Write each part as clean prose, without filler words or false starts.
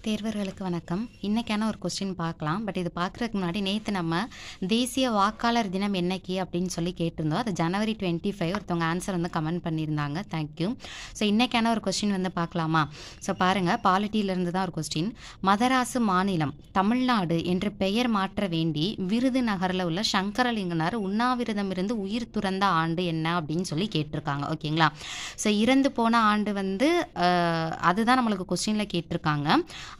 தேர்வர்களுக்கு வணக்கம். இன்னைக்கான ஒரு கொஸ்டின் பார்க்கலாம். பட் இது பார்க்குறதுக்கு முன்னாடி நேற்று நம்ம தேசிய வாக்காளர் தினம் என்னைக்கு அப்படின்னு சொல்லி கேட்டிருந்தோம். அது ஜனவரி 25 ஒருத்தவங்க ஆன்சர் வந்து கமெண்ட் பண்ணியிருந்தாங்க. தேங்க்யூ. ஸோ இன்னைக்கான ஒரு கொஸ்டின் வந்து பார்க்கலாமா? ஸோ பாருங்கள், பாலிட்டியிலேருந்து தான் ஒரு கொஸ்டின். மதராசு மாநிலம் தமிழ்நாடு என்று பெயர் மாற்ற வேண்டி விருதுநகரில் உள்ள சங்கரலிங்கனார் உண்ணாவிரதம் இருந்து உயிர் துறந்த ஆண்டு என்ன அப்படின்னு சொல்லி கேட்டிருக்காங்க. ஓகேங்களா? ஸோ இறந்து போன ஆண்டு வந்து அதுதான் நம்மளுக்கு கொஸ்டினில் கேட்டிருக்காங்க.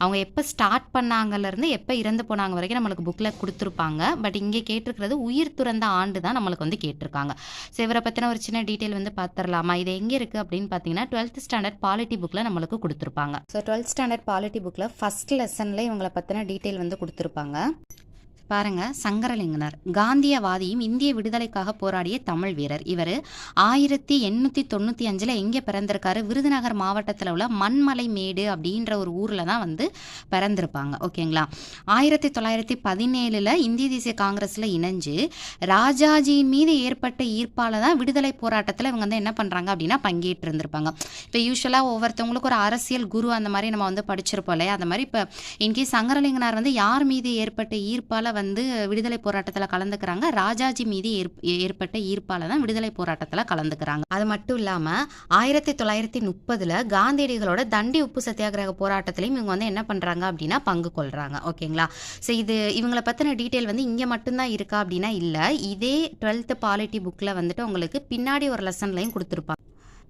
அவங்க எப்போ ஸ்டார்ட் பண்ணாங்கலேருந்து எப்போ இறந்து போனாங்க வரைக்கும் நம்மளுக்கு புக்கில் கொடுத்துருப்பாங்க. பட் இங்கே கேட்டிருக்கிறது உயிர் துறந்த ஆண்டு தான் நம்மளுக்கு வந்து கேட்டிருக்காங்க. ஸோ இவரை பற்றின ஒரு சின்ன டீட்டெயில் வந்து பார்த்துடலாமா? இது எங்கே இருக்குது அப்படின்னு பார்த்தீங்கன்னா 12th ஸ்டாண்டர்ட் பாலிட்டி புக்கில் நம்மளுக்கு கொடுத்துருப்பாங்க. ஸோ 12th ஸ்டாண்டர்ட் பாலிட்டி புக்கில் ஃபஸ்ட் லெசனில் இவங்களை பற்றின டீட்டெயில் வந்து கொடுத்துருப்பாங்க. பாருங்க, சங்கரலிங்கனார் காந்தியவாதியும் இந்திய விடுதலைக்காக போராடிய தமிழ் வீரர். இவர் 1895 எங்கே பிறந்திருக்காரு? விருதுநகர் மாவட்டத்தில் உள்ள மண்மலை மேடு அப்படின்ற ஒரு ஊரில் தான் வந்து பிறந்திருப்பாங்க. ஓகேங்களா? 1917 இந்திய தேசிய காங்கிரஸில் இணைஞ்சு ராஜாஜியின் மீது ஏற்பட்ட ஈர்ப்பால் தான் விடுதலை போராட்டத்தில் இவங்க வந்து என்ன பண்ணுறாங்க அப்படின்னா பங்கேற்று இருந்திருப்பாங்க. இப்போ யூஸ்வலாக ஒவ்வொருத்தவங்களுக்கு ஒரு அரசியல் குரு அந்த மாதிரி நம்ம வந்து படிச்சிருப்போம் இல்லையா? அந்த மாதிரி இப்போ இன்கேஸ் சங்கரலிங்கனார் வந்து யார் மீது ஏற்பட்ட ஈர்ப்பால் வந்து விடுதலை போராட்டத்தில் கலந்துக்கிறாங்க? ராஜாஜி மீது ஏற்பட்ட ஈர்ப்பால தான் விடுதலை போராட்டத்தில் கலந்துக்கிறாங்க. அது மட்டும் இல்லாமல் 1930 காந்தியடிகளோட தண்டி உப்பு சத்தியாகிரக போராட்டத்திலையும் இவங்க வந்து என்ன பண்ணுறாங்க அப்படின்னா பங்கு கொள்கிறாங்க. ஓகேங்களா? ஸோ இது இவங்களை பற்றின டீட்டெயில் வந்து இங்கே மட்டும்தான் இருக்கா அப்படின்னா இல்லை. இதே 12th பாலிட்டி புக்கில் வந்துட்டு உங்களுக்கு பின்னாடி ஒரு லெசன்லையும் கொடுத்துருப்பாங்க.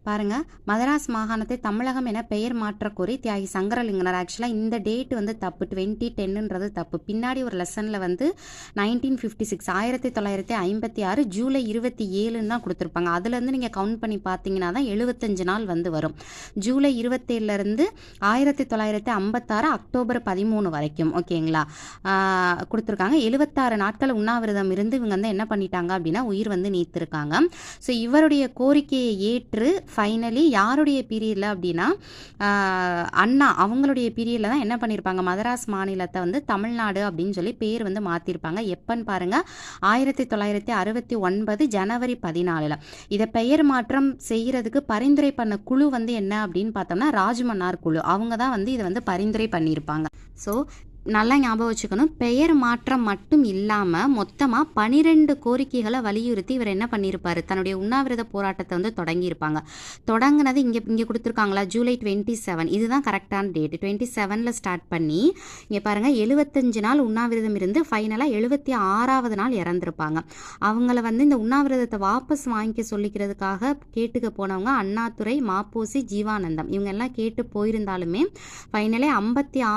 பாருங்கள், மதராஸ் மாகாணத்தை தமிழகம் என பெயர் மாற்ற கோரி தியாகி சங்கரலிங்கனார். ஆக்சுவலாக இந்த டேட் வந்து தப்பு, 2010ன்றது தப்பு. பின்னாடி ஒரு லெசனில் வந்து 1956 1956 ஜூலை 27 தான் கொடுத்துருப்பாங்க. அதுலேருந்து நீங்கள் கவுண்ட் பண்ணி பார்த்தீங்கன்னா தான் 75 நாள் வந்து வரும். ஜூலை 27லேருந்து 1956 அக்டோபர் 13 வரைக்கும் ஓகேங்களா கொடுத்துருக்காங்க. 76 நாட்கள் உண்ணாவிரதம் இருந்து இவங்க வந்து என்ன பண்ணிட்டாங்க அப்படின்னா உயிர் வந்து நீத்திருக்காங்க. ஸோ இவருடைய கோரிக்கையை ஏற்று ஃபைனலி யாருடைய பீரியடில் அப்படின்னா அண்ணா அவங்களுடைய பீரியடில் தான் என்ன பண்ணியிருப்பாங்க, மதராஸ் மாநிலத்தை வந்து தமிழ்நாடு அப்படின்னு சொல்லி பேர் வந்து மாற்றிருப்பாங்க. எப்பன்னு பாருங்கள், 1969 ஜனவரி 14. இதை பெயர் மாற்றம் செய்கிறதுக்கு பரிந்துரை பண்ண குழு வந்து என்ன அப்படின்னு பார்த்தோம்னா ராஜ்மன்னார் குழு. அவங்க தான் வந்து இதை வந்து பரிந்துரை பண்ணியிருப்பாங்க. ஸோ நல்லா ஞாபகம் வச்சுக்கணும், பெயர் மாற்றம் மட்டும் இல்லாமல் மொத்தமாக 12 கோரிக்கைகளை வலியுறுத்தி இவர் என்ன பண்ணியிருப்பார், தன்னுடைய உண்ணாவிரத போராட்டத்தை வந்து தொடங்கியிருப்பாங்க. தொடங்கினது இங்கே கொடுத்துருக்காங்களா, ஜூலை 27. இதுதான் கரெக்டான டேட். 27 ஸ்டார்ட் பண்ணி இங்கே பாருங்கள் 75 நாள் உண்ணாவிரதம் இருந்து ஃபைனலாக 76வது நாள் இறந்துருப்பாங்க. அவங்கள வந்து இந்த உண்ணாவிரதத்தை வாபஸ் வாங்கிக்க சொல்லிக்கிறதுக்காக கேட்டுக்க போனவங்க அண்ணாதுரை, மாப்போசி, ஜீவானந்தம் இவங்க எல்லாம் கேட்டு போயிருந்தாலுமே ஃபைனலே 56